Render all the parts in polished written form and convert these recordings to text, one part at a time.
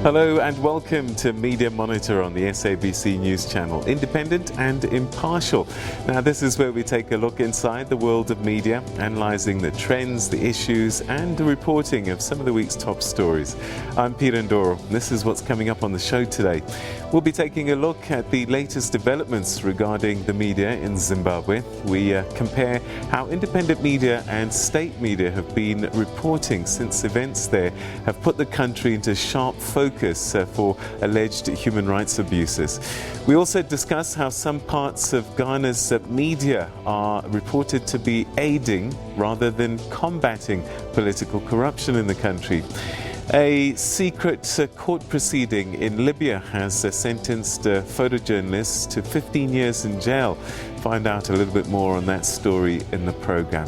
Hello and welcome to Media Monitor on the SABC News Channel, Independent and Impartial. Now this is where we take a look inside the world of media, analysing the trends, the issues and the reporting of some of the week's top stories. I'm Peter Ndoro. This is what's coming up on the show today. We'll be taking a look at the latest developments regarding the media in Zimbabwe. We compare how independent media and state media have been reporting since events there have put the country into sharp focus for alleged human rights abuses. We also discuss how some parts of Ghana's media are reported to be aiding rather than combating political corruption in the country. A secret court proceeding in Libya has sentenced photojournalists to 15 years in jail. Find out a little bit more on that story in the program.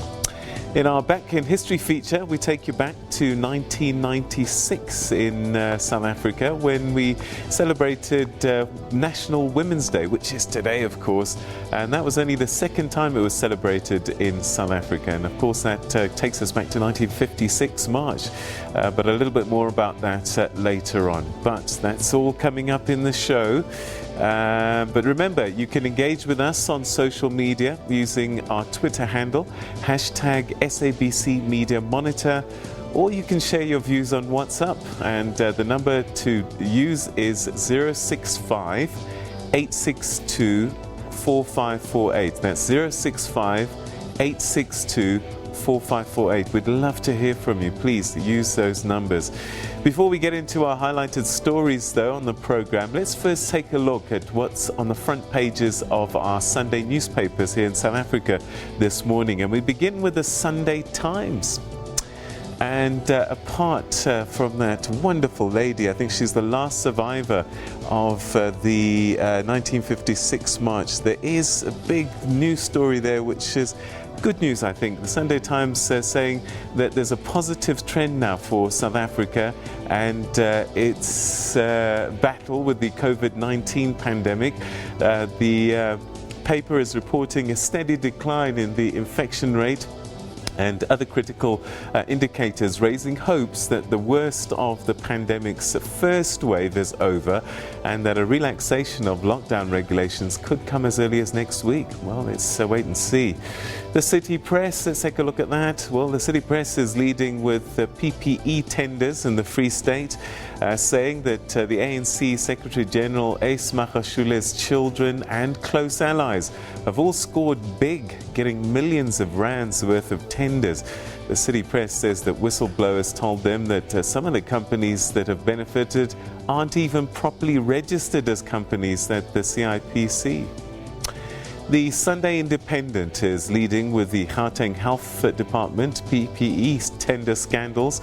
In our Back in History feature, we take you back to 1996 in South Africa when we celebrated National Women's Day, which is today, of course, and that was only the second time it was celebrated in South Africa. And of course, that takes us back to 1956 March, but a little bit more about that later on. But that's all coming up in the show. But remember, you can engage with us on social media using our Twitter handle, #SABC Media Monitor, or you can share your views on WhatsApp. And the number to use is 065 862 4548. That's 065 862 4548. We'd love to hear from you. Please use those numbers. Before we get into our highlighted stories, though, on the program, let's first take a look at what's on the front pages of our Sunday newspapers here in South Africa this morning. And we begin with the Sunday Times. And apart from that wonderful lady, I think she's the last survivor of the 1956 march, there is a big news story there, which is good news, I think. The Sunday Times saying that there's a positive trend now for South Africa and its battle with the COVID-19 pandemic. The paper is reporting a steady decline in the infection rate and other critical indicators, raising hopes that the worst of the pandemic's first wave is over and that a relaxation of lockdown regulations could come as early as next week. Well, let's wait and see. The City Press, let's take a look at that. Well, the City Press is leading with the PPE tenders in the Free State, saying that the ANC Secretary General Ace Magashule's children and close allies have all scored big, getting millions of rands worth of tenders. The City Press says that whistleblowers told them that some of the companies that have benefited aren't even properly registered as companies at the CIPC. The Sunday Independent is leading with the Gauteng Health Department PPE tender scandals.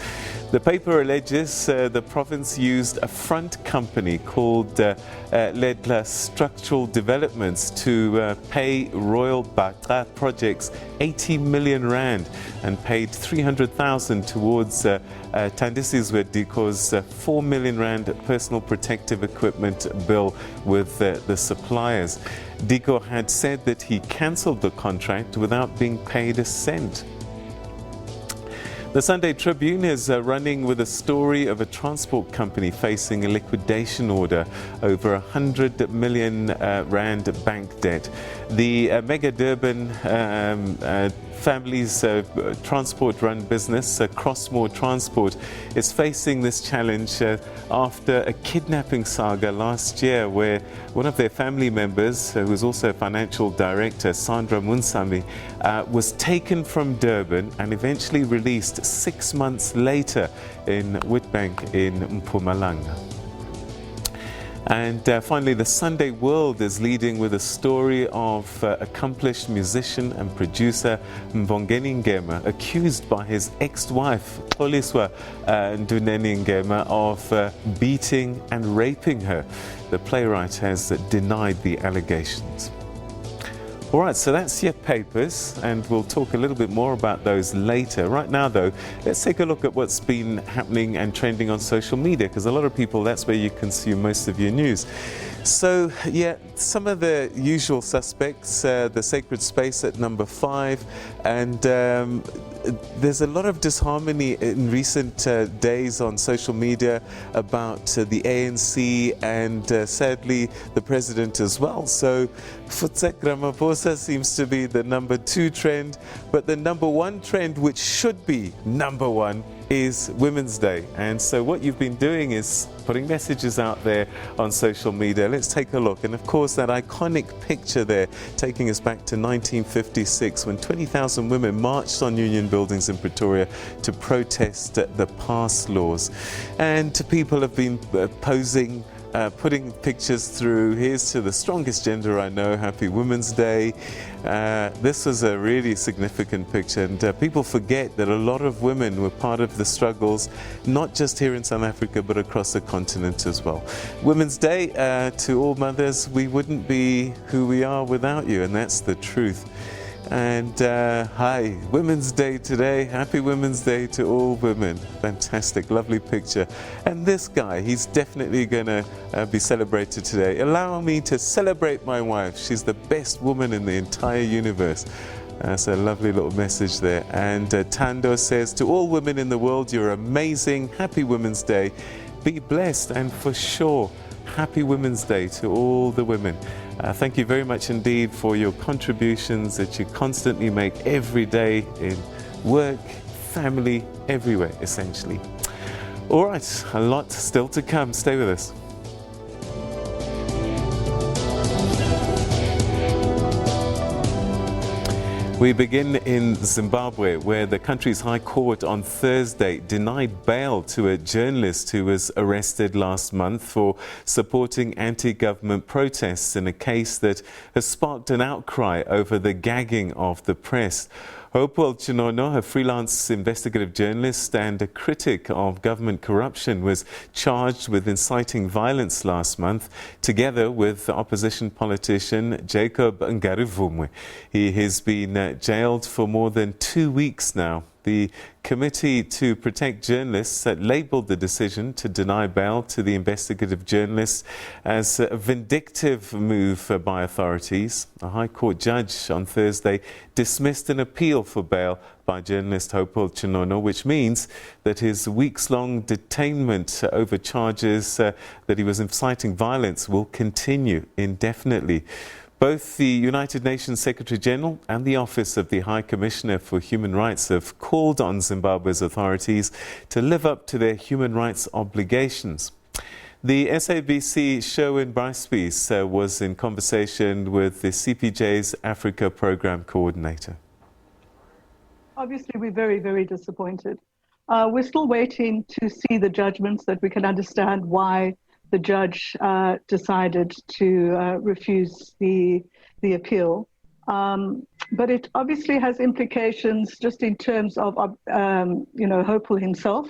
The paper alleges the province used a front company called Ledla Structural Developments to pay Royal Bata Projects 80 million rand and paid 300,000 towards Tandisizwe Diko's 4 million rand personal protective equipment bill with the suppliers. Diko had said that he cancelled the contract without being paid a cent. The Sunday Tribune is running with a story of a transport company facing a liquidation order over 100 million rand bank debt. The Mega Durban family's transport-run business, Crossmore Transport, is facing this challenge after a kidnapping saga last year where one of their family members, who was also a financial director, Sandra Munsami, was taken from Durban and eventually released 6 months later in Witbank in Mpumalanga. And finally, the Sunday World is leading with a story of accomplished musician and producer Mbongeni Ngema, accused by his ex-wife, Xoliswa Nduneni Ngema, of beating and raping her. The playwright has denied the allegations. All right, so that's your papers, and we'll talk a little bit more about those later. Right now, though, let's take a look at what's been happening and trending on social media, because a lot of people, that's where you consume most of your news. So, yeah, some of the usual suspects, the Sacred Space at number 5, and there's a lot of disharmony in recent days on social media about the ANC and sadly the president as well. So Futsek Ramaphosa seems to be the number 2 trend, but the number 1 trend, which should be number 1, is Women's Day. And so what you've been doing is putting messages out there on social media. Let's take a look. And of course, that iconic picture there taking us back to 1956 when 20,000 women marched on union buildings in Pretoria to protest the pass laws. And people have been posing, putting pictures through. Here's to the strongest gender I know, happy Women's Day. This was a really significant picture, and people forget that a lot of women were part of the struggles, not just here in South Africa, but across the continent as well. Women's Day, to all mothers, we wouldn't be who we are without you, and that's the truth. And hi, Women's Day today. Happy Women's Day to all women. Fantastic, lovely picture. And this guy, he's definitely going to be celebrated today. Allow me to celebrate my wife. She's the best woman in the entire universe. That's a lovely little message there. And Tando says, to all women in the world, you're amazing. Happy Women's Day. Be blessed, and for sure, happy Women's Day to all the women. Thank you very much indeed for your contributions that you constantly make every day in work, family, everywhere, essentially. All right, a lot still to come. Stay with us. We begin in Zimbabwe, where the country's High Court on Thursday denied bail to a journalist who was arrested last month for supporting anti-government protests in a case that has sparked an outcry over the gagging of the press. Hopewell Chinono, a freelance investigative journalist and a critic of government corruption, was charged with inciting violence last month, together with opposition politician Jacob Ngarivumwe. He has been jailed for more than 2 weeks now. The Committee to Protect Journalists labelled the decision to deny bail to the investigative journalist as a vindictive move by authorities. A High Court judge on Thursday dismissed an appeal for bail by journalist Hopewell Chinono, which means that his weeks-long detainment over charges that he was inciting violence will continue indefinitely. Both the United Nations Secretary-General and the Office of the High Commissioner for Human Rights have called on Zimbabwe's authorities to live up to their human rights obligations. The SABC show in Brycepeace was in conversation with the CPJ's Africa Programme Coordinator. Obviously, we're very, very disappointed. We're still waiting to see the judgments that we can understand why the judge decided to refuse the appeal. But it obviously has implications just in terms of, Hopewell himself.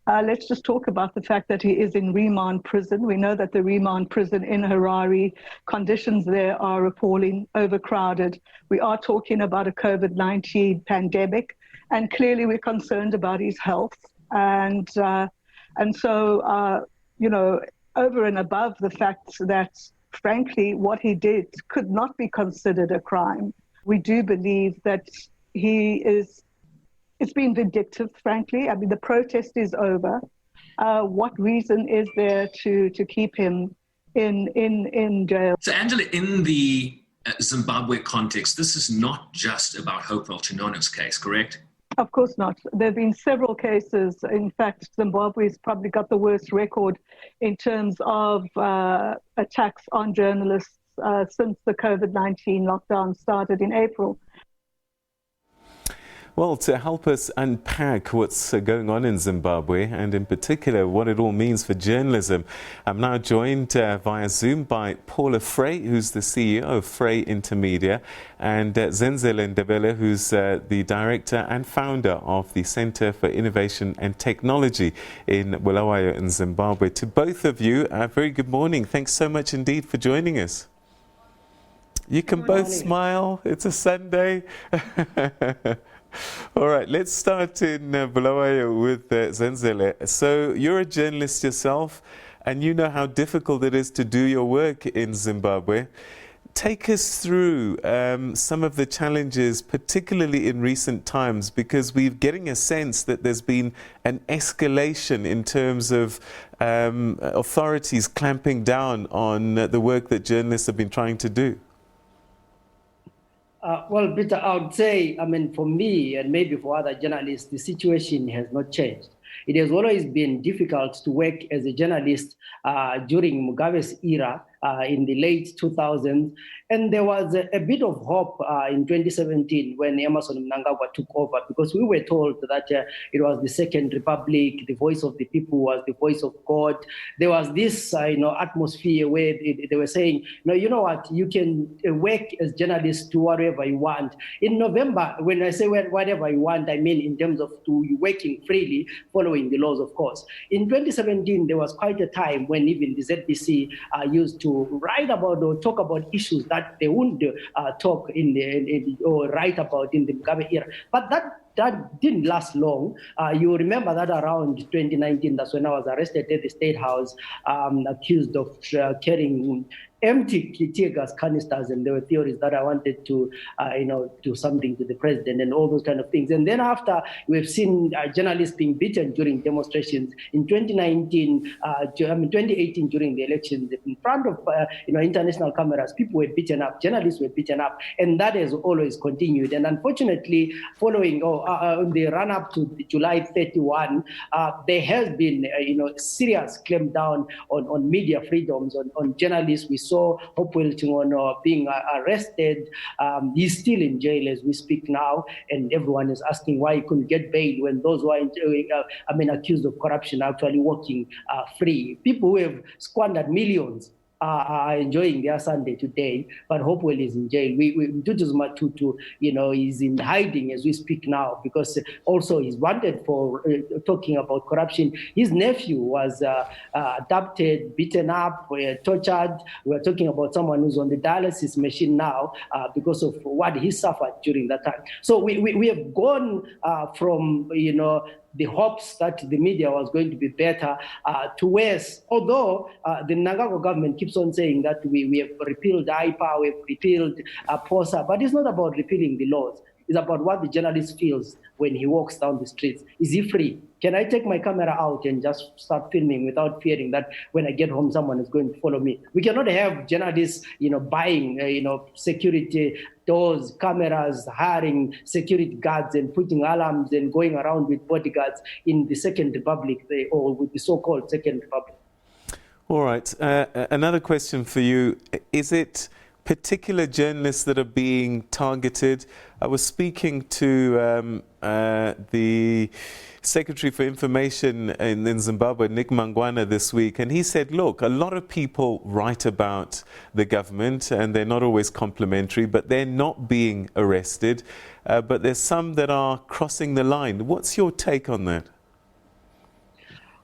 Let's just talk about the fact that he is in remand prison. We know that the remand prison in Harare, conditions there are appalling, overcrowded. We are talking about a COVID-19 pandemic, and clearly we're concerned about his health. And so, over and above the fact that, frankly, what he did could not be considered a crime, we do believe that it's been vindictive, frankly. I mean, the protest is over. What reason is there to keep him in jail? So, Angela, in the Zimbabwe context, this is not just about Hopewell Chinono's case, correct? Of course not. There have been several cases. In fact, Zimbabwe's probably got the worst record in terms of attacks on journalists since the COVID-19 lockdown started in April. Well, to help us unpack what's going on in Zimbabwe and in particular what it all means for journalism, I'm now joined via Zoom by Paula Frey, who's the CEO of Frey Intermedia, and Zenzele Ndebele, who's the director and founder of the Center for Innovation and Technology in Bulawayo in Zimbabwe. To both of you, a very good morning. Thanks so much indeed for joining us. You can both smile. It's a Sunday. All right, let's start in Bulawayo with Zenzele. So you're a journalist yourself, and you know how difficult it is to do your work in Zimbabwe. take us through some of the challenges, particularly in recent times, because we're getting a sense that there's been an escalation in terms of authorities clamping down on the work that journalists have been trying to do. Well, Peter, I would say, I mean, for me and maybe for other journalists, the situation has not changed. It has always been difficult to work as a journalist during Mugabe's era in the late 2000s. And there was a bit of hope in 2017 when Emmerson Mnangagwa took over, because we were told that it was the Second Republic, the voice of the people was the voice of God. There was this atmosphere where they were saying, no, you know what, you can work as journalists, do whatever you want. In November, when I say whatever you want, I mean in terms of working freely, following the laws, of course. In 2017, there was quite a time when even the ZBC used to write about or talk about issues that they wouldn't talk or write about in the Mugabe era. But that didn't last long. You remember that around 2019, that's when I was arrested at the State House, accused of carrying empty tear gas canisters, and there were theories that I wanted to, do something to the president and all those kind of things. And then after, we've seen journalists being beaten during demonstrations. In 2018, during the elections, in front of international cameras, people were beaten up, journalists were beaten up, and that has always continued. And unfortunately, following the run-up to July 31, there has been serious clampdown on media freedoms, on journalists. We saw Hopewell Chingono being arrested. He's still in jail as we speak now, and everyone is asking why he couldn't get bail when those who are accused of corruption are actually walking free. People who have squandered millions are enjoying their Sunday today, but Hopewell is in jail. Dudu Matutu, is in hiding as we speak now, because also he's wanted for talking about corruption. His nephew was abducted, beaten up, tortured. We're talking about someone who's on the dialysis machine now because of what he suffered during that time. So we have gone from, the hopes that the media was going to be better to worse, although the Mnangagwa government keeps on saying that we have repealed IPA, we've repealed POSA, but it's not about repealing the laws. It's about what the journalist feels when he walks down the streets. Is he free? Can I take my camera out and just start filming without fearing that when I get home, someone is going to follow me? We cannot have journalists, buying, security doors, cameras, hiring security guards and putting alarms and going around with bodyguards in the Second Republic, or with the so-called Second Republic. All right. Another question for you. Is it particular journalists that are being targeted? I was speaking to the Secretary for Information in Zimbabwe, Nick Mangwana, this week, and he said, look, a lot of people write about the government and they're not always complimentary, but they're not being arrested. But there's some that are crossing the line. What's your take on that?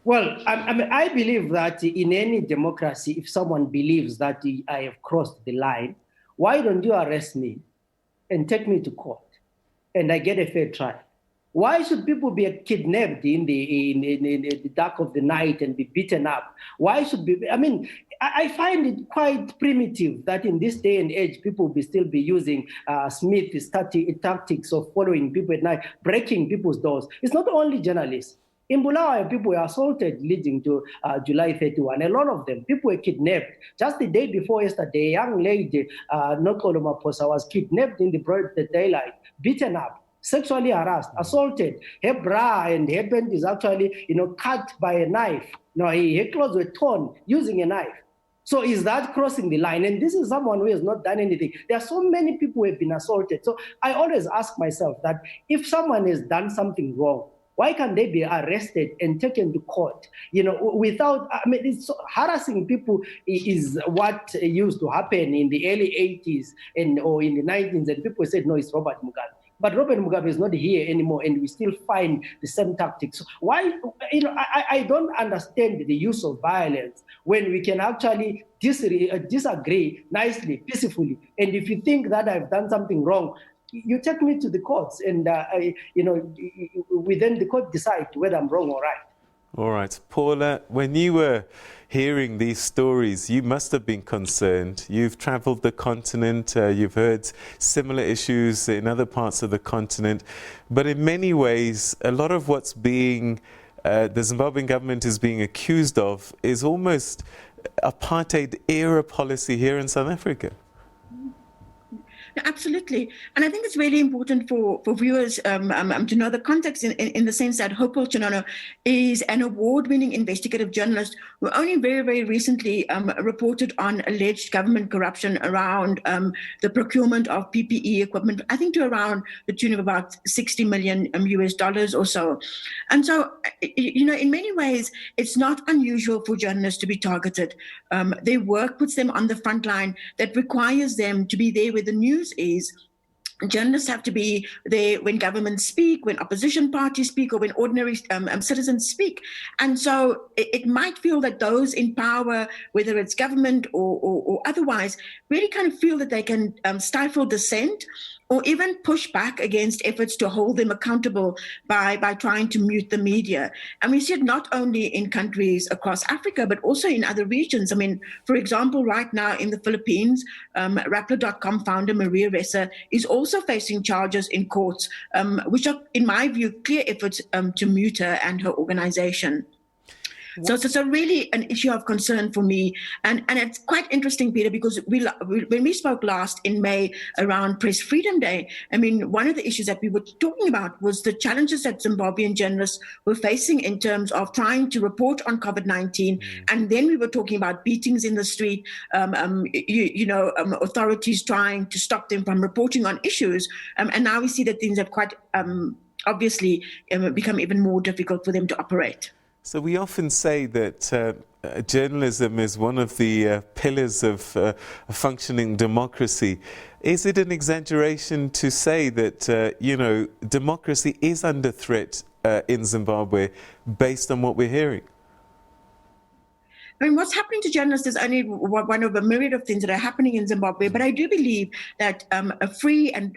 Well, I believe that in any democracy, if someone believes that I have crossed the line, why don't you arrest me and take me to court and I get a fair trial? Why should people be kidnapped in the dark of the night and be beaten up? Why should I find it quite primitive that in this day and age, people will still be using Smith's tactics of following people at night, breaking people's doors. It's not only journalists. In Bulawayo, people were assaulted leading to July 31. A lot of them, people were kidnapped. Just the day before yesterday, a young lady, Nokolo Maposa, was kidnapped in the broad daylight, beaten up, sexually harassed, assaulted. Her bra and her pant is actually, cut by a knife. Her clothes were torn using a knife. So is that crossing the line? And this is someone who has not done anything. There are so many people who have been assaulted. So I always ask myself that if someone has done something wrong, why can't they be arrested and taken to court? Without, harassing people is what used to happen in the early 80s or in the 90s, and people said, no, it's Robert Mugabe. But Robert Mugabe is not here anymore, and we still find the same tactics. Why, I don't understand the use of violence when we can actually disagree nicely, peacefully. And if you think that I've done something wrong, you take me to the courts, and then the court decide whether I'm wrong or right. All right. Paula, when you were hearing these stories, you must have been concerned. You've traveled the continent, you've heard similar issues in other parts of the continent, but in many ways, a lot of what's being, the Zimbabwean government is being accused of is almost apartheid-era policy here in South Africa. Absolutely. And I think it's really important for viewers to know the context in the sense that Hopewell Chinono is an award-winning investigative journalist who only very, very recently reported on alleged government corruption around the procurement of PPE equipment, I think to around the tune of about $60 million US or so. And so, in many ways, it's not unusual for journalists to be targeted. Their work puts them on the front line that requires them to be there where the news is. Journalists have to be there when governments speak, when opposition parties speak, or when ordinary citizens speak. And so it might feel that those in power, whether it's government or otherwise, really kind of feel that they can stifle dissent or even push back against efforts to hold them accountable by trying to mute the media. And we see it not only in countries across Africa, but also in other regions. I mean, for example, right now in the Philippines, Rappler.com founder Maria Ressa is also facing charges in courts, which are, in my view, clear efforts to mute her and her organization. So it's really an issue of concern for me. And it's quite interesting, Peter, because when we spoke last in May around Press Freedom Day, I mean, one of the issues that we were talking about was the challenges that Zimbabwean journalists were facing in terms of trying to report on COVID-19. And then we were talking about beatings in the street, authorities trying to stop them from reporting on issues. And now we see that things have quite obviously become even more difficult for them to operate. So we often say that journalism is one of the pillars of a functioning democracy. Is it an exaggeration to say that, democracy is under threat in Zimbabwe based on what we're hearing? I mean, what's happening to journalists is only one of a myriad of things that are happening in Zimbabwe. But I do believe that a free and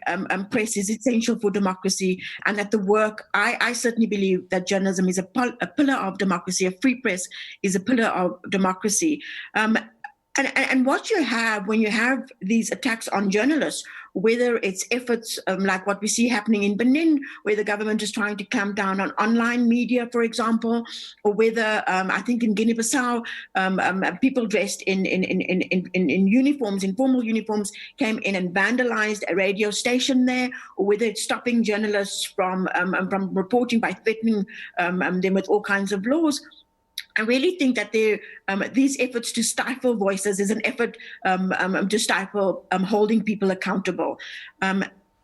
press is essential for democracy, and that the work, I certainly believe that journalism is a pillar of democracy. A free press is a pillar of democracy. And what you have when you have these attacks on journalists, whether it's efforts like what we see happening in Benin, where the government is trying to clamp down on online media, for example, or whether I think in Guinea-Bissau, people dressed in uniforms, in formal uniforms, came in and vandalized a radio station there, or whether it's stopping journalists from reporting by threatening them with all kinds of laws. I really think that these efforts to stifle voices is an effort to stifle holding people accountable.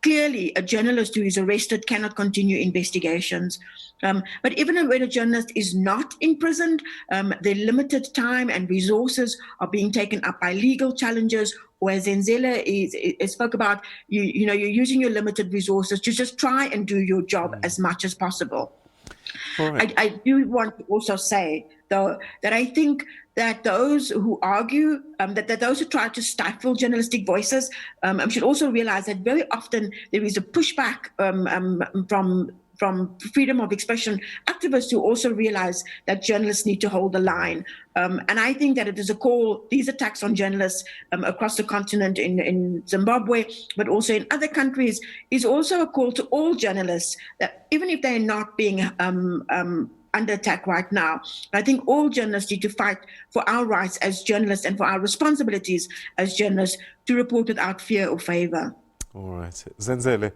Clearly, a journalist who is arrested cannot continue investigations. But even when a journalist is not imprisoned, their limited time and resources are being taken up by legal challenges, or as Zenzele spoke about, you're using your limited resources to just try and do your job as much as possible. Right. I do want to also say, though, that I think that those who argue, that those who try to stifle journalistic voices should also realize that very often there is a pushback from freedom of expression activists who also realize that journalists need to hold the line. And I think that it is a call, these attacks on journalists across the continent in Zimbabwe, but also in other countries, is also a call to all journalists that even if they're not being under attack right now, I think all journalists need to fight for our rights as journalists and for our responsibilities as journalists to report without fear or favor. All right. Zenzele,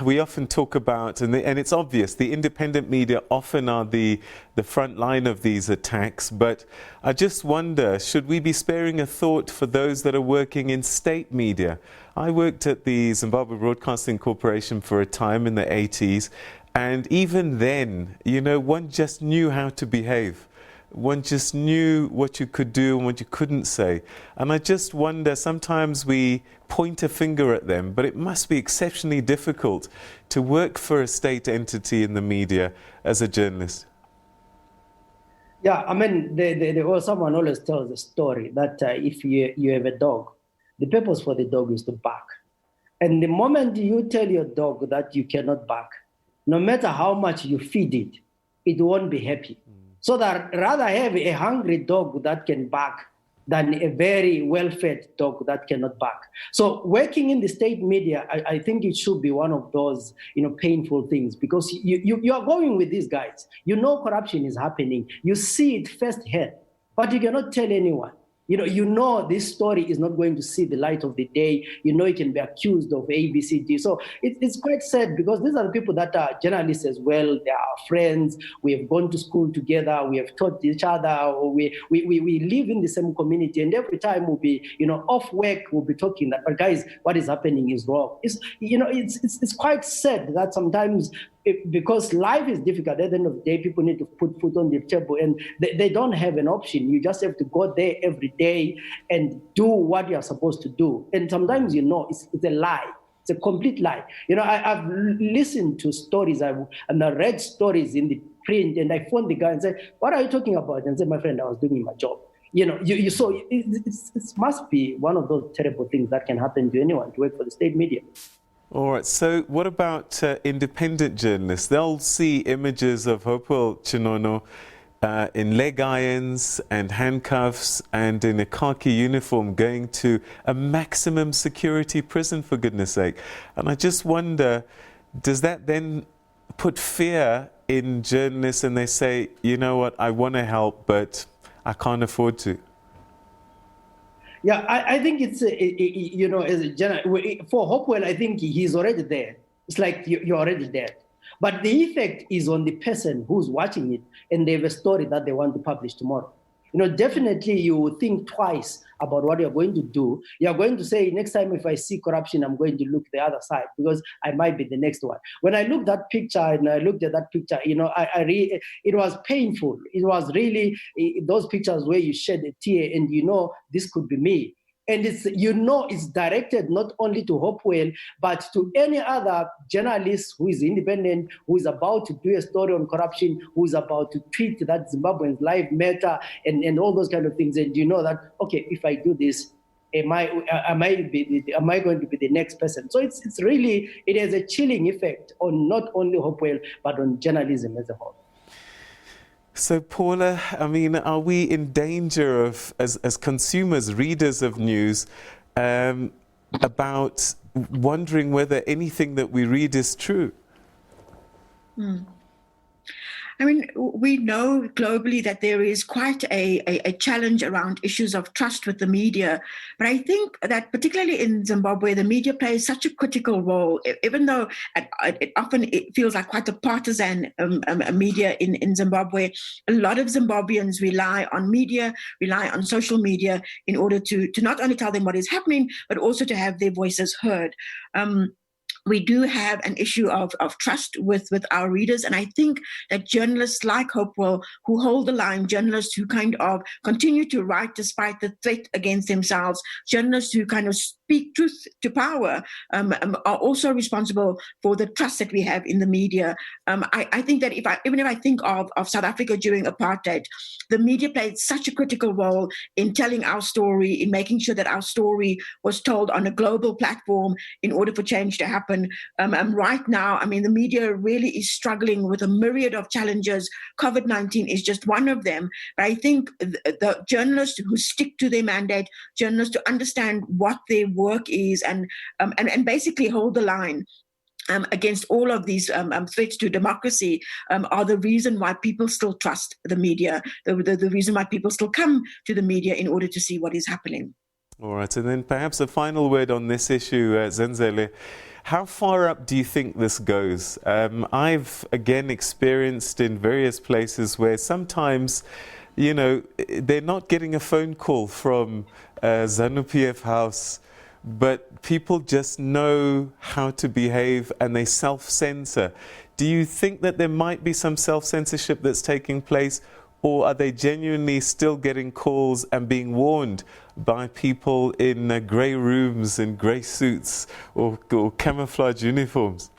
we often talk about, and it's obvious, the independent media often are the front line of these attacks, but I just wonder, should we be sparing a thought for those that are working in state media? I worked at the Zimbabwe Broadcasting Corporation for a time in the 80s, and even then, one just knew how to behave. One just knew what you could do and what you couldn't say. And I just wonder, sometimes we point a finger at them, but it must be exceptionally difficult to work for a state entity in the media as a journalist. Yeah, I mean, someone always tells the story that if you have a dog, the purpose for the dog is to bark. And the moment you tell your dog that you cannot bark, no matter how much you feed it, it won't be happy. So that rather have a hungry dog that can bark than a very well-fed dog that cannot bark. So working in the state media, I think it should be one of those, painful things, because you are going with these guys. You know corruption is happening. You see it firsthand, but you cannot tell anyone. You know this story is not going to see the light of the day. You can be accused of A, B, C, D. So it's quite sad, because these are the people that are journalists as well. They are friends. We have gone to school together. We have taught each other. Or we live in the same community. And every time we'll be, off work, we'll be talking that, but guys, what is happening is wrong. It's quite sad that sometimes, because life is difficult, at the end of the day, people need to put food on the table, and they don't have an option. You just have to go there every day and do what you're supposed to do. And sometimes, it's a lie. It's a complete lie. I've listened to stories and I read stories in the print, and I phoned the guy and said, "What are you talking about?" And said, "My friend, I was doing my job." So it must be one of those terrible things that can happen to anyone to work for the state media. All right, so what about independent journalists? They'll see images of Hopewell Chinono in leg irons and handcuffs and in a khaki uniform going to a maximum security prison, for goodness sake. And I just wonder, does that then put fear in journalists, and they say, you know what, I want to help, but I can't afford to? Yeah, I think it's, as a general, for Hopewell, I think he's already there. It's like you're already dead. But the effect is on the person who's watching it, and they have a story that they want to publish tomorrow. Definitely you will think twice about what you're going to do. You're going to say, next time if I see corruption, I'm going to look the other side, because I might be the next one. When I looked at that picture, it was painful. It was really those pictures where you shed a tear and this could be me. And it's directed not only to Hopewell, but to any other journalist who is independent, who is about to do a story on corruption, who is about to tweet that Zimbabweans' life matter, and all those kind of things. And that, okay, if I do this, am I going to be the next person? So it's really, it has a chilling effect on not only Hopewell, but on journalism as a whole. So, Paula, are we in danger of, as consumers, readers of news, about wondering whether anything that we read is true? We know globally that there is quite a challenge around issues of trust with the media. But I think that particularly in Zimbabwe, the media plays such a critical role, even though it often feels like quite a partisan media in Zimbabwe. A lot of Zimbabweans rely on media, rely on social media in order to not only tell them what is happening, but also to have their voices heard. We do have an issue of trust with our readers. And I think that journalists like Hopewell, who hold the line, journalists who kind of continue to write despite the threat against themselves, journalists who kind of speak truth to power, are also responsible for the trust that we have in the media. I think that even if I think of South Africa during apartheid, the media played such a critical role in telling our story, in making sure that our story was told on a global platform in order for change to happen. Right now, the media really is struggling with a myriad of challenges. COVID-19 is just one of them. But I think the journalists who stick to their mandate, journalists to understand what their work is and basically hold the line against all of these threats to democracy are the reason why people still trust the media, the reason why people still come to the media in order to see what is happening. All right, and then perhaps a final word on this issue, Zenzele. How far up do you think this goes? I've, again, experienced in various places where sometimes, they're not getting a phone call from ZANU-PF House, but people just know how to behave and they self-censor. Do you think that there might be some self-censorship that's taking place, or are they genuinely still getting calls and being warned by people in grey rooms and grey suits or camouflage uniforms?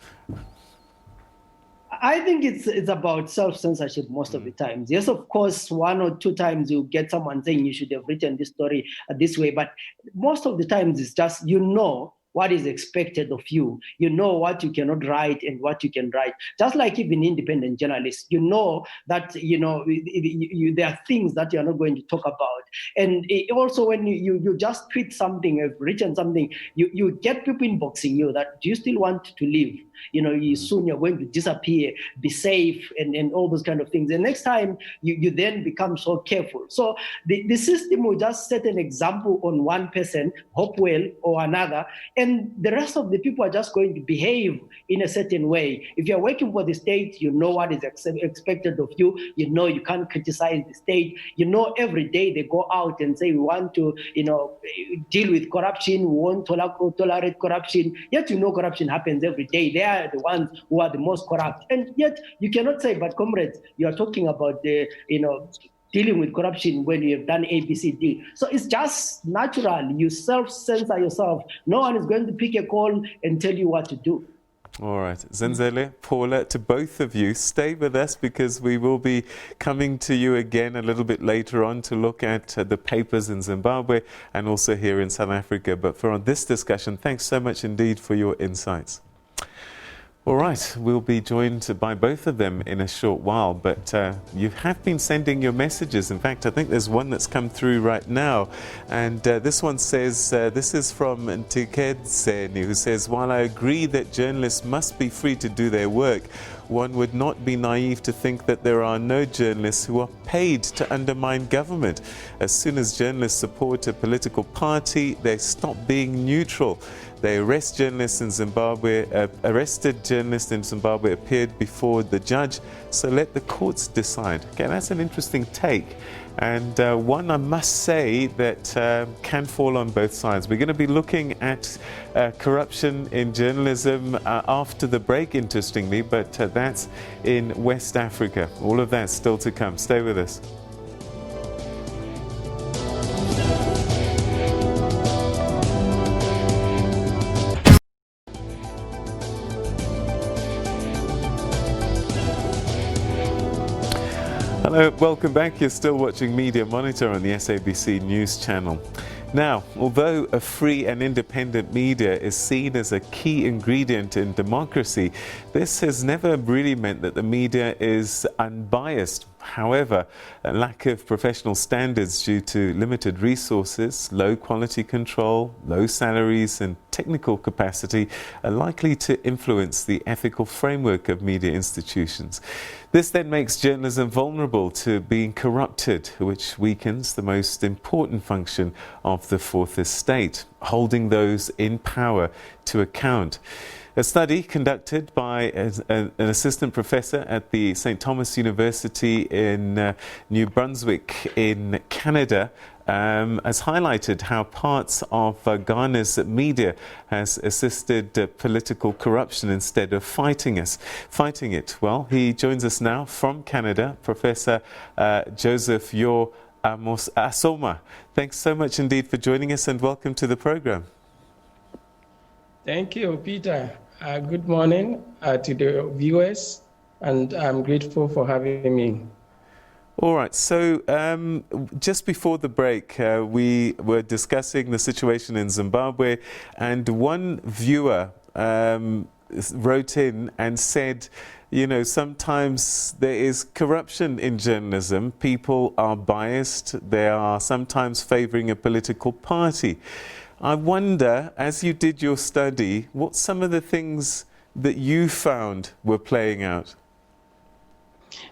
I think it's about self-censorship most of the times. Yes, of course, 1 or 2 times you get someone saying you should have written this story this way, but most of the times it's just, what is expected of you. You know what you cannot write and what you can write. Just like even independent journalists, you know that, there are things that you're not going to talk about. And also when you just tweet something, have written something, you get people inboxing you that, do you still want to live? Soon you're going to disappear, be safe, and all those kind of things. And next time you then become so careful. So the system will just set an example on one person, hope well, or another, and the rest of the people are just going to behave in a certain way. If you're working for the state, you know what is expected of you. You know you can't criticize the state. Every day they go out and say, we want to deal with corruption, we won't tolerate corruption. Yet corruption happens every day. They are the ones who are the most corrupt. And yet you cannot say, but comrades, you are talking about the dealing with corruption when you have done A, B, C, D. So it's just natural. You self-censor yourself. No one is going to pick a call and tell you what to do. All right. Zenzele, Paula, to both of you, stay with us because we will be coming to you again a little bit later on to look at the papers in Zimbabwe and also here in South Africa. But for this discussion, thanks so much indeed for your insights. All right, we'll be joined by both of them in a short while, but you have been sending your messages. In fact, I think there's one that's come through right now, and this one says, this is from Ntikedze, who says, while I agree that journalists must be free to do their work, one would not be naive to think that there are no journalists who are paid to undermine government. As soon as journalists support a political party, they stop being neutral. They arrested journalists in Zimbabwe appeared before the judge, so let the courts decide. Okay, that's an interesting take, and one I must say that can fall on both sides. We're going to be looking at corruption in journalism after the break, interestingly, but that's in West Africa. All of that still to come. Stay with us. Hello, welcome back. You're still watching Media Monitor on the SABC News Channel. Now, although a free and independent media is seen as a key ingredient in democracy, this has never really meant that the media is unbiased. However, a lack of professional standards due to limited resources, low quality control, low salaries and technical capacity are likely to influence the ethical framework of media institutions. This then makes journalism vulnerable to being corrupted, which weakens the most important function of the fourth estate, holding those in power to account. A study conducted by an assistant professor at the St. Thomas University in New Brunswick in Canada has highlighted how parts of Ghana's media has assisted political corruption instead of fighting it. Well, he joins us now from Canada, Professor Joseph Yor Asoma. Thanks so much indeed for joining us and welcome to the program. Thank you, Peter. Good morning to the viewers, and I'm grateful for having me. All right, so just before the break, we were discussing the situation in Zimbabwe, and one viewer wrote in and said, sometimes there is corruption in journalism. People are biased. They are sometimes favoring a political party. I wonder, as you did your study, what some of the things that you found were playing out?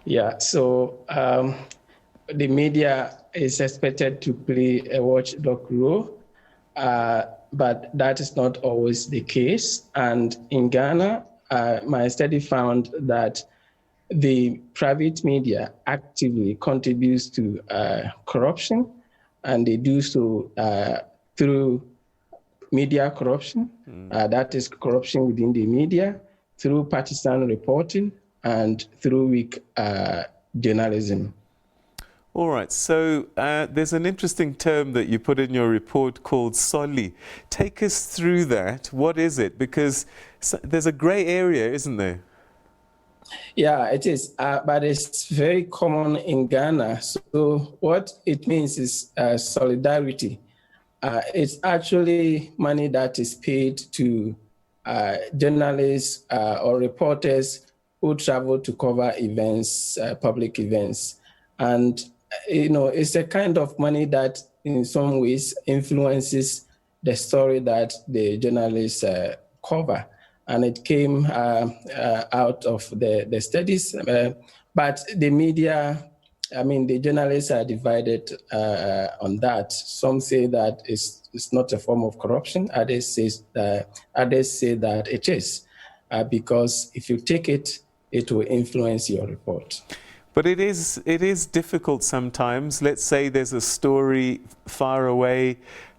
Yeah, so the media is expected to play a watchdog role, but that is not always the case. And in Ghana, my study found that the private media actively contributes to corruption, and they do so through media corruption, that is corruption within the media, through partisan reporting, and through weak journalism. All right, so there's an interesting term that you put in your report called SOLI. Take us through that. What is it? Because there's a grey area, isn't there? Yeah, it is, but it's very common in Ghana. So what it means is solidarity. It's actually money that is paid to journalists or reporters who travel to cover events, public events. And, it's a kind of money that in some ways influences the story that the journalists cover. And it came out of the studies. But the media, the journalists are divided on that. Some say that it's not a form of corruption. Others say that it is, because if you take it, it will influence your report. But it is difficult sometimes. Let's say there's a story far away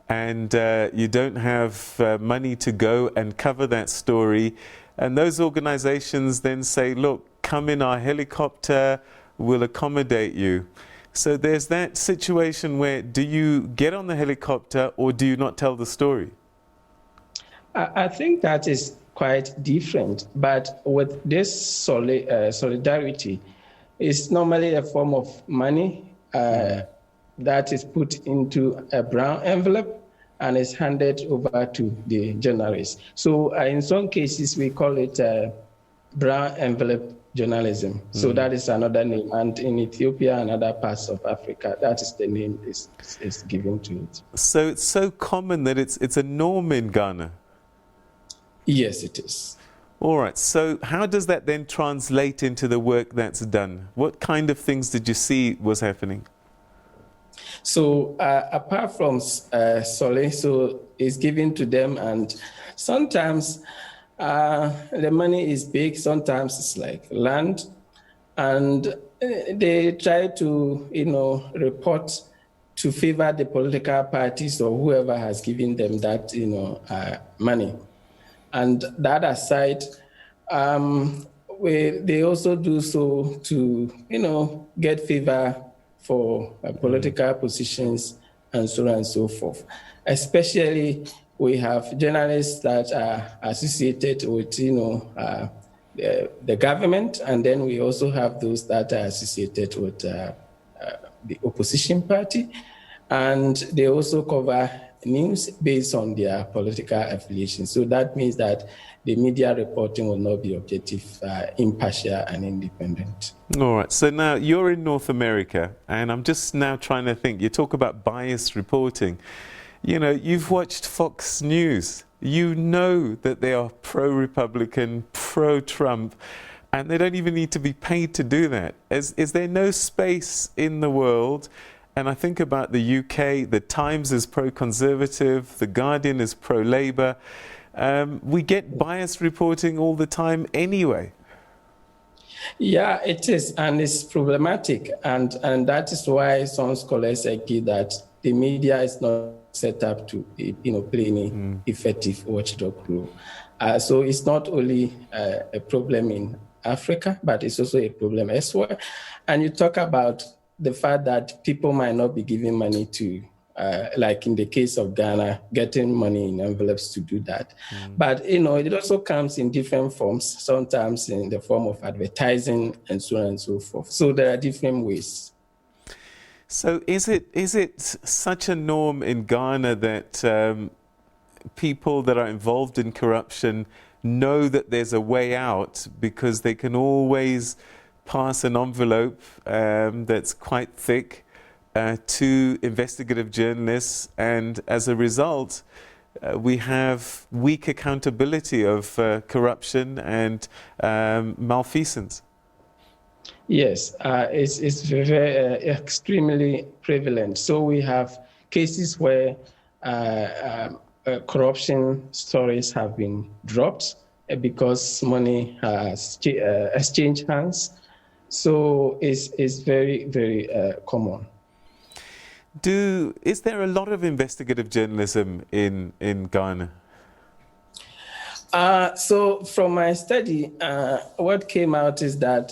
and you don't have money to go and cover that story. And those organizations then say, look, come in our helicopter, we'll accommodate you. So there's that situation where, do you get on the helicopter or do you not tell the story? I think that is quite different. But with this solidarity, it's normally a form of money that is put into a brown envelope and is handed over to the journalist. So in some cases, we call it brown envelope journalism. So that is another name. And in Ethiopia and other parts of Africa, that is the name is given to it. So it's so common that it's a norm in Ghana? Yes, it is. All right. So how does that then translate into the work that's done? What kind of things did you see was happening? So apart from Sole, so it's given to them, and sometimes the money is big, sometimes it's like land, and they try to, report to favor the political parties or whoever has given them that, money. And that aside, they also do so to, get favor for political positions and so on and so forth. Especially, we have journalists that are associated with, the government, and then we also have those that are associated with the opposition party, and they also cover news based on their political affiliation. So that means that the media reporting will not be objective, impartial, and independent. All right. So now you're in North America, and I'm just now trying to think. You talk about biased reporting. You've watched Fox News. You know that they are pro-Republican, pro-Trump, and they don't even need to be paid to do that. Is there no space in the world? And I think about the UK, the Times is pro-conservative, the Guardian is pro-Labour. We get biased reporting all the time anyway. Yeah, it is, and it's problematic. And that is why some scholars agree that the media is not set up to, play any effective watchdog role. So it's not only a problem in Africa, but it's also a problem elsewhere. And you talk about the fact that people might not be giving money to, like in the case of Ghana, getting money in envelopes to do that. But, it also comes in different forms, sometimes in the form of advertising and so on and so forth. So there are different ways. So is it such a norm in Ghana that people that are involved in corruption know that there's a way out because they can always pass an envelope that's quite thick to investigative journalists, and as a result we have weak accountability of corruption and malfeasance? Yes, it's very extremely prevalent. So we have cases where corruption stories have been dropped because money has exchanged hands. So it's very, very common. Is there a lot of investigative journalism in Ghana? So from my study, what came out is that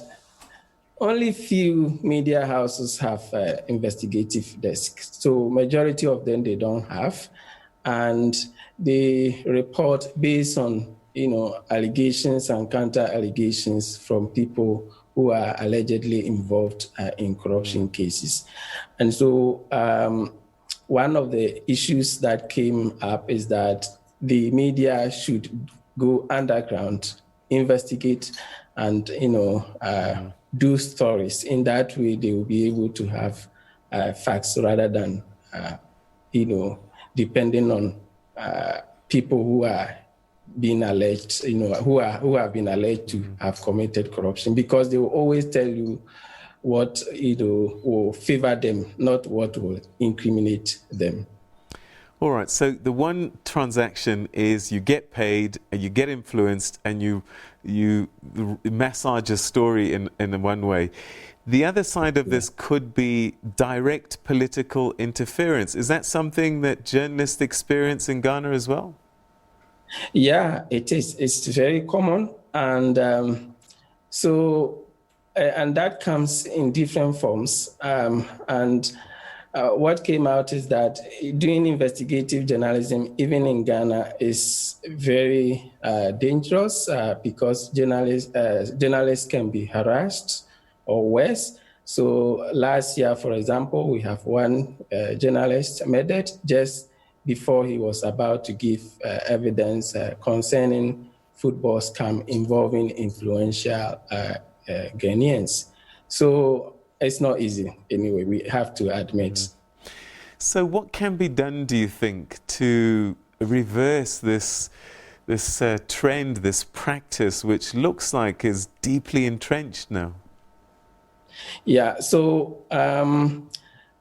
only few media houses have investigative desks. So majority of them they don't have, and they report based on allegations and counter allegations from people who are allegedly involved in corruption cases. And so one of the issues that came up is that the media should go underground, investigate, and do stories. In that way, they will be able to have facts rather than depending on people who are being alleged, who have been alleged to have committed corruption, because they will always tell you what will favor them, not what will incriminate them. All right, so the one transaction is you get paid and you get influenced and you massage a story in one way. The other side of this could be direct political interference. Is that something that journalists experience in Ghana as well? Yeah, it is. It's very common. And and that comes in different forms. What came out is that doing investigative journalism, even in Ghana, is very dangerous because journalists can be harassed or worse. So last year, for example, we have one journalist murdered just before he was about to give evidence concerning football scam involving influential Ghanaians. So it's not easy anyway, we have to admit. So what can be done, do you think, to reverse this trend, this practice, which looks like is deeply entrenched now? Yeah, so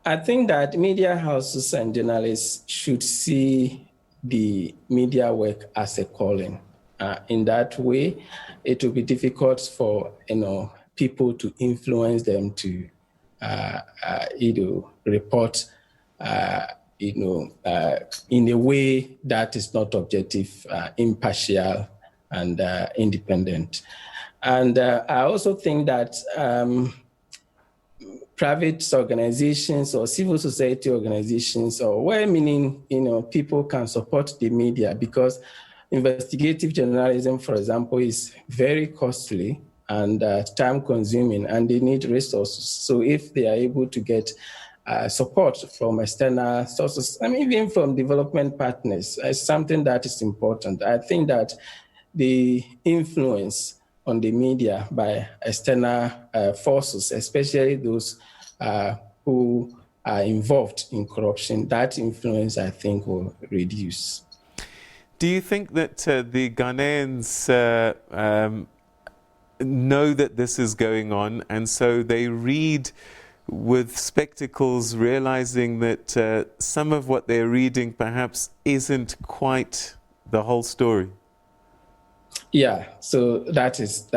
I think that media houses and journalists should see the media work as a calling. In that way, it will be difficult for people to influence them to report in a way that is not objective, impartial, and independent. And I also think that private organizations or civil society organizations, or people can support the media, because investigative journalism, for example, is very costly and time-consuming, and they need resources. So if they are able to get support from external sources, even from development partners, is something that is important. I think that the influence on the media by external forces, especially those who are involved in corruption, that influence, I think, will reduce. Do you think that the Ghanaians know that this is going on, and so they read with spectacles, realizing that some of what they're reading perhaps isn't quite the whole story? Yeah, so that is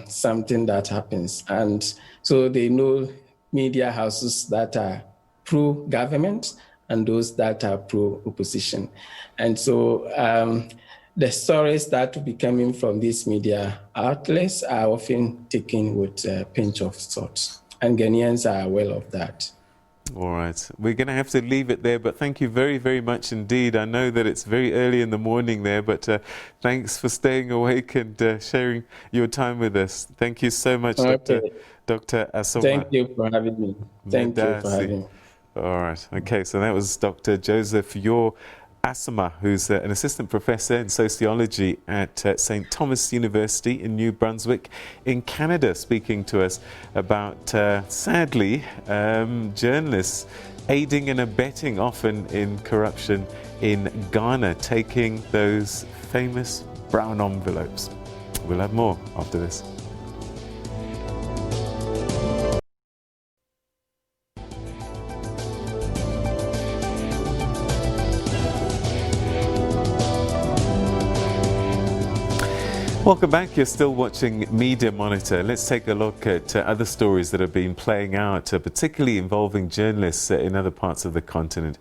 something that happens. And so they know media houses that are pro-government and those that are pro-opposition. And so the stories that will be coming from these media outlets are often taken with a pinch of salt. And Ghanaians are aware of that. All right. We're going to have to leave it there, but thank you very, very much indeed. I know that it's very early in the morning there, but thanks for staying awake and sharing your time with us. Thank you so much, Okay. Dr. Asoma. Thank you for having me. Thank you for having me. All right. Okay, so that was Dr. Joseph Asoma, who's an assistant professor in sociology at St. Thomas University in New Brunswick in Canada, speaking to us about, sadly, journalists aiding and abetting often in corruption in Ghana, taking those famous brown envelopes. We'll have more after this. Welcome back. You're still watching Media Monitor. Let's take a look at other stories that have been playing out, particularly involving journalists in other parts of the continent.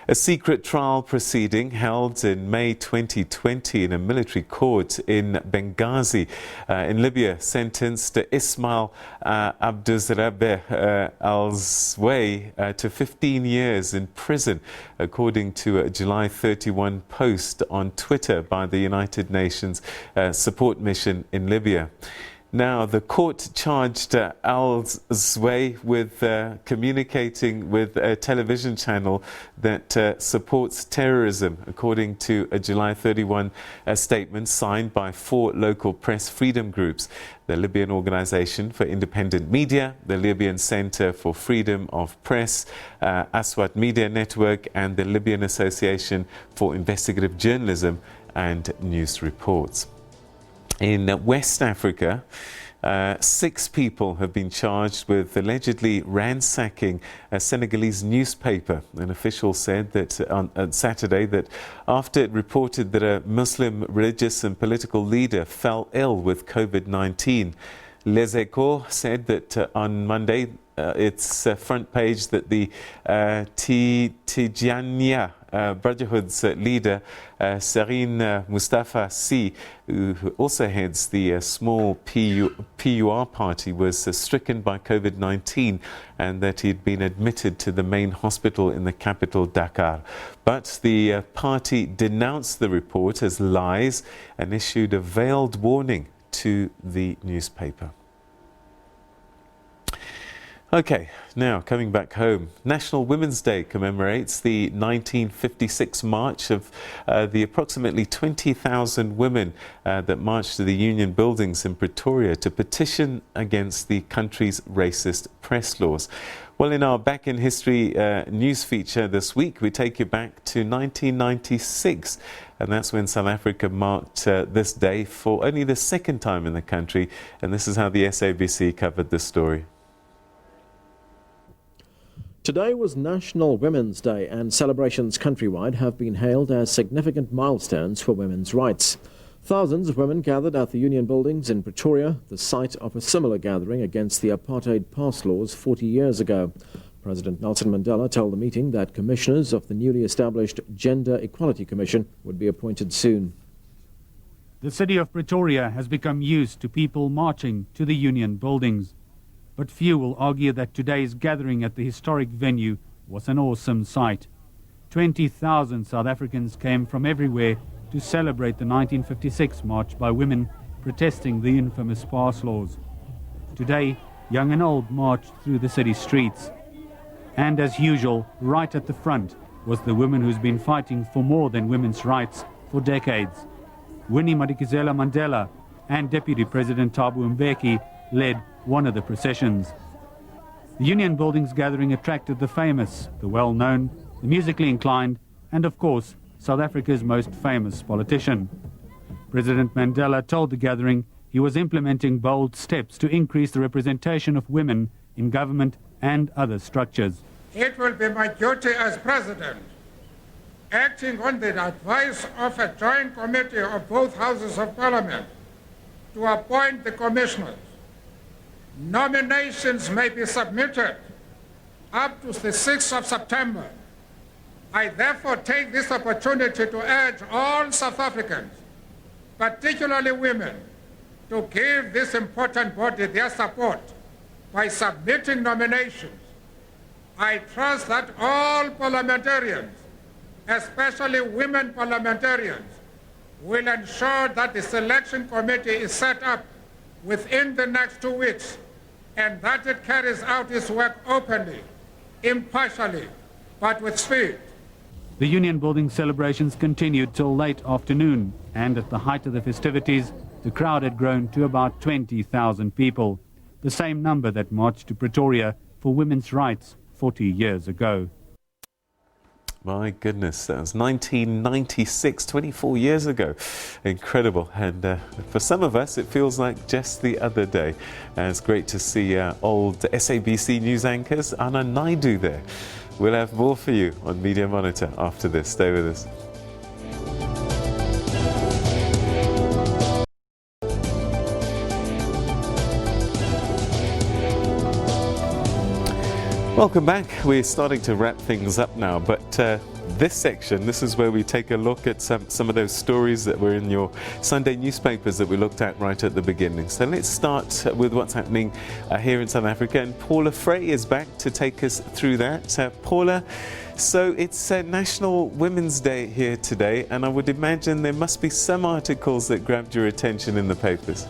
A secret trial proceeding held in May 2020 in a military court in Benghazi in Libya sentenced Ismail Abdulrabeh Al-Zway to 15 years in prison, according to a July 31 post on Twitter by the United Nations support mission in Libya. Now, the court charged Al-Zway with communicating with a television channel that supports terrorism, according to a July 31 statement signed by 4 local press freedom groups: the Libyan Organization for Independent Media, the Libyan Center for Freedom of Press, Aswat Media Network, and the Libyan Association for Investigative Journalism and News Reports. In West Africa, 6 people have been charged with allegedly ransacking a Senegalese newspaper. An official said that on Saturday that after it reported that a Muslim religious and political leader fell ill with COVID-19. Les Echos said that on Monday, its front page, that the Tijaniya Brotherhood's leader, Serine Mustafa Sy, who also heads the small PUR party, was stricken by COVID-19 and that he'd been admitted to the main hospital in the capital, Dakar. But the party denounced the report as lies and issued a veiled warning to the newspaper. Okay, now coming back home. National Women's Day commemorates the 1956 march of the approximately 20,000 women that marched to the Union buildings in Pretoria to petition against the country's racist press laws. Well, in our Back in History news feature this week, we take you back to 1996, and that's when South Africa marked this day for only the second time in the country, and this is how the SABC covered the story. Today was National Women's Day, and celebrations countrywide have been hailed as significant milestones for women's rights. Thousands of women gathered at the Union buildings in Pretoria, the site of a similar gathering against the apartheid pass laws 40 years ago. President Nelson Mandela told the meeting that commissioners of the newly established Gender Equality Commission would be appointed soon. The city of Pretoria has become used to people marching to the Union buildings. But few will argue that today's gathering at the historic venue was an awesome sight. 20,000 South Africans came from everywhere to celebrate the 1956 march by women protesting the infamous pass laws. Today, young and old marched through the city streets. And as usual, right at the front was the woman who's been fighting for more than women's rights for decades. Winnie Madikizela Mandela and Deputy President Thabo Mbeki led one of the processions. The Union Buildings gathering attracted the famous, the well-known, the musically inclined, and of course, South Africa's most famous politician. President Mandela told the gathering he was implementing bold steps to increase the representation of women in government and other structures. It will be my duty as president, acting on the advice of a joint committee of both houses of parliament, to appoint the commissioners. Nominations may be submitted up to the 6th of September. I therefore take this opportunity to urge all South Africans, particularly women, to give this important body their support by submitting nominations. I trust that all parliamentarians, especially women parliamentarians, will ensure that the selection committee is set up within the next 2 weeks, and that it carries out its work openly, impartially, but with speed. The Union Building celebrations continued till late afternoon, and at the height of the festivities, the crowd had grown to about 20,000 people, the same number that marched to Pretoria for women's rights 40 years ago. My goodness, that was 1996, 24 years ago. Incredible. And for some of us, it feels like just the other day. And it's great to see old SABC News anchors Anna Naidu there. We'll have more for you on Media Monitor after this. Stay with us. Welcome back. We're starting to wrap things up now, but this section, this is where we take a look at some of those stories that were in your Sunday newspapers that we looked at right at the beginning. So let's start with what's happening here in South Africa, and Paula Frey is back to take us through that. Paula, so it's National Women's Day here today, and I would imagine there must be some articles that grabbed your attention in the papers.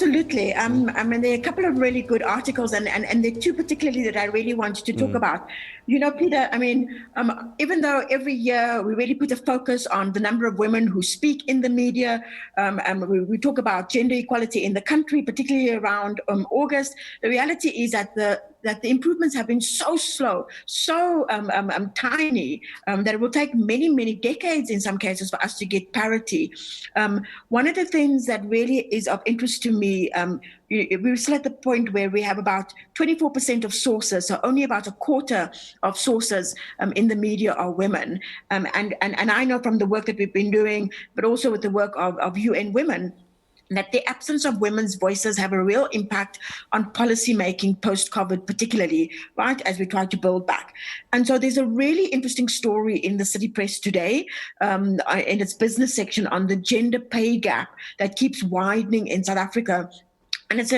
Absolutely. I mean, there are a couple of really good articles, and there are two particularly that I really wanted to talk about. You know, Peter, I mean, even though every year we really put a focus on the number of women who speak in the media, we talk about gender equality in the country, particularly around August, the reality is that the improvements have been so slow, so tiny, that it will take many, many decades in some cases for us to get parity. One of the things that really is of interest to me, we're still at the point where we have about 24% of sources, so only about a quarter of sources in the media are women. And I know from the work that we've been doing, but also with the work of UN Women, that the absence of women's voices have a real impact on policy making post-COVID, particularly, right, as we try to build back. And so there's a really interesting story in the City Press today, in its business section, on the gender pay gap that keeps widening in South Africa. And it's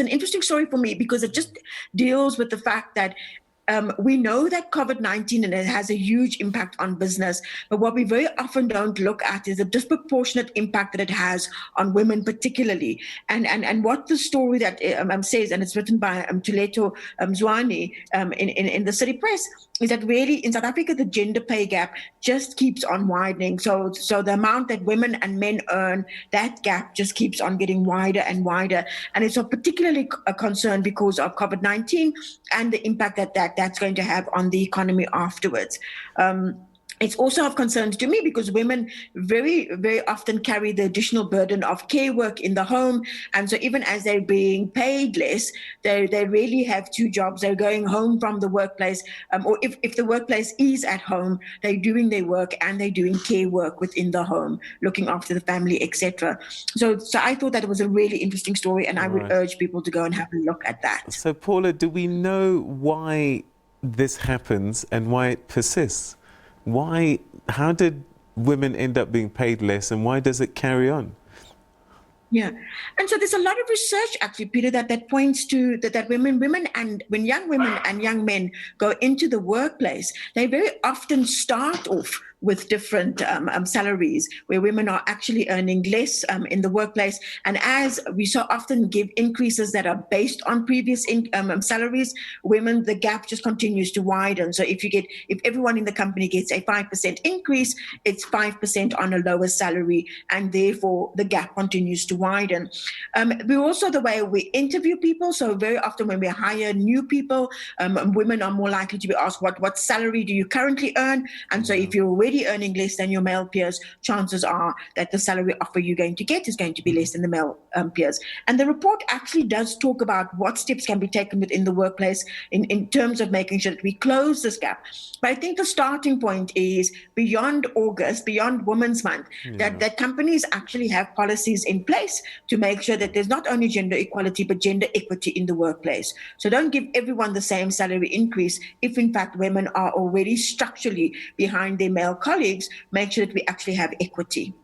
an interesting story for me because it just deals with the fact that we know that COVID-19 and it has a huge impact on business, but what we very often don't look at is the disproportionate impact that it has on women particularly. And what the story that says, and it's written by Tuleto Mzwani in the City Press, is that really in South Africa, the gender pay gap just keeps on widening. So the amount that women and men earn, that gap just keeps on getting wider and wider. And it's of particularly a concern because of COVID-19 and the impact that's going to have on the economy afterwards. It's also of concern to me because women very, very often carry the additional burden of care work in the home. And so even as they're being paid less, they really have two jobs. They're going home from the workplace, or if the workplace is at home, they're doing their work and they're doing care work within the home, looking after the family, etc. So I thought that it was a really interesting story, and I would urge people to go and have a look at that. So Paula, do we know why this happens and why it persists? How did women end up being paid less, and why does it carry on? Yeah, and so there's a lot of research actually, Peter, that points to that when young women and young men go into the workplace, they very often start off with different salaries, where women are actually earning less in the workplace. And as we so often give increases that are based on previous salaries, women, the gap just continues to widen. So if everyone in the company gets a 5% increase, it's 5% on a lower salary, and therefore the gap continues to widen. We also, the way we interview people, so very often when we hire new people, women are more likely to be asked, what salary do you currently earn? And so if you're already earning less than your male peers, chances are that the salary offer you're going to get is going to be less than the male peers. And the report actually does talk about what steps can be taken within the workplace in terms of making sure that we close this gap. But I think the starting point is beyond August, beyond Women's Month, that companies actually have policies in place to make sure that there's not only gender equality, but gender equity in the workplace. So don't give everyone the same salary increase if in fact women are already structurally behind their male colleagues. Make sure that we actually have equity.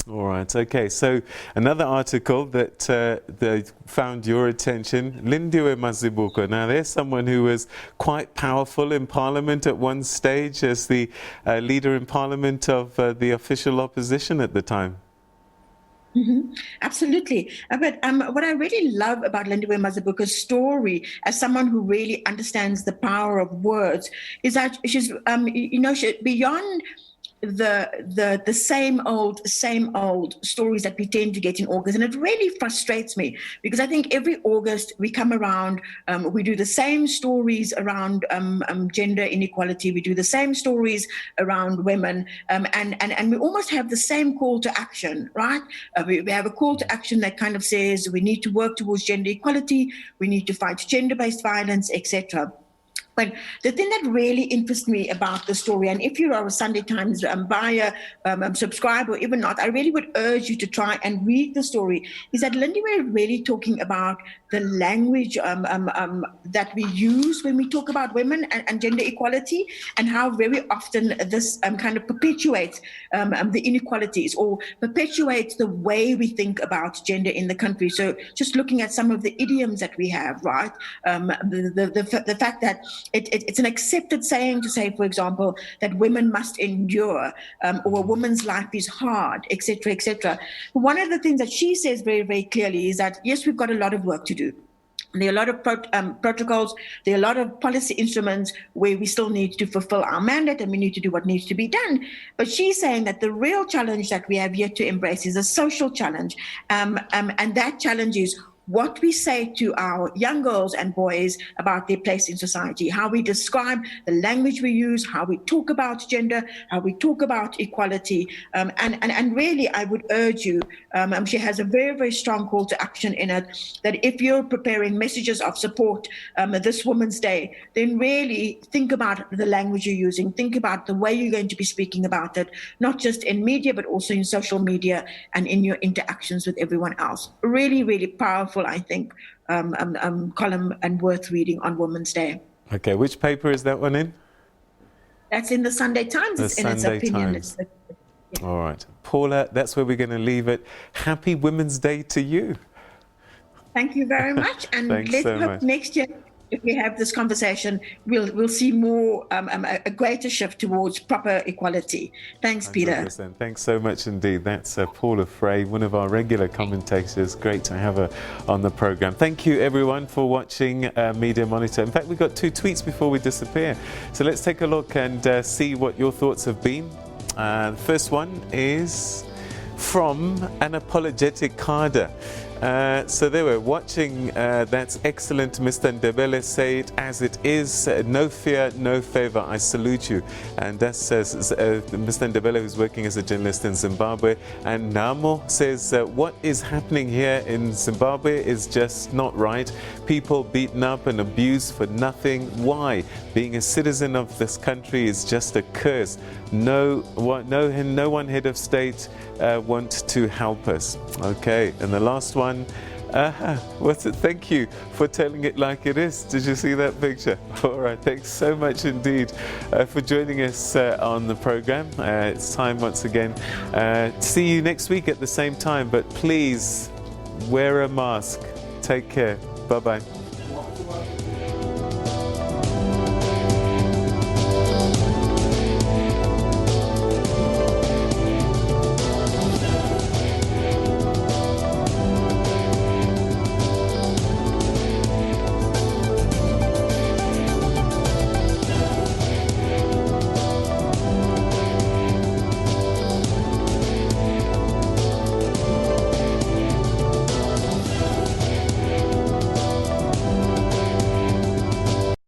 All right, okay. So another article that found your attention, Lindiwe Mazibuko. Now, there's someone who was quite powerful in Parliament at one stage as the leader in Parliament of the official opposition at the time. Mm-hmm. Absolutely. But what I really love about Lindiwe Mazibuko's story, as someone who really understands the power of words, is that she's, beyond the same old stories that we tend to get in August. And it really frustrates me because I think every August we come around, we do the same stories around gender inequality, we do the same stories around women, and we almost have the same call to action, right? We have a call to action that kind of says we need to work towards gender equality, we need to fight gender-based violence, etc. But the thing that really interests me about the story, and if you are a Sunday Times buyer, subscriber, or even not, I really would urge you to try and read the story, is that Lindiwe is really talking about the language that we use when we talk about women and gender equality, and how very often this kind of perpetuates the inequalities or perpetuates the way we think about gender in the country. So just looking at some of the idioms that we have, right? The fact that it's an accepted saying to say, for example, that women must endure, or a woman's life is hard, etc., etc. One of the things that she says very, very clearly is that, yes, we've got a lot of work to do. There are a lot of protocols, there are a lot of policy instruments where we still need to fulfill our mandate and we need to do what needs to be done. But she's saying that the real challenge that we have yet to embrace is a social challenge. And that challenge is what we say to our young girls and boys about their place in society, how we describe the language we use, how we talk about gender, how we talk about equality. And really, I would urge you, she has a very, very strong call to action in it, that if you're preparing messages of support this Women's Day, then really think about the language you're using, think about the way you're going to be speaking about it, not just in media, but also in social media and in your interactions with everyone else. Really, really powerful, I think, column and worth reading on Women's Day. Okay, which paper is that one in? That's in the Sunday Times. The Sunday Times. All right. Paula, that's where we're going to leave it. Happy Women's Day to you. Thank you very much. And let's hope next year, if we have this conversation, we'll see more, a greater shift towards proper equality. Thanks, 100%. Peter. Thanks so much indeed. That's Paula Frey, one of our regular commentators. Great to have her on the programme. Thank you, everyone, for watching Media Monitor. In fact, we've got 2 tweets before we disappear. So let's take a look and see what your thoughts have been. The first one is from an apologetic Kada. So they were watching, that's excellent, Mr. Ndebele, say it as it is, no fear, no favor, I salute you. And that says Mr. Ndebele, who's working as a journalist in Zimbabwe. And Namo says, what is happening here in Zimbabwe is just not right. People beaten up and abused for nothing. Why? Being a citizen of this country is just a curse. No one head of state want to help us. Okay, and the last one, what's it? Thank you for telling it like it is. Did you see that picture? All right, thanks so much indeed for joining us on the program. It's time once again. See you next week at the same time, but please wear a mask. Take care. Bye-bye.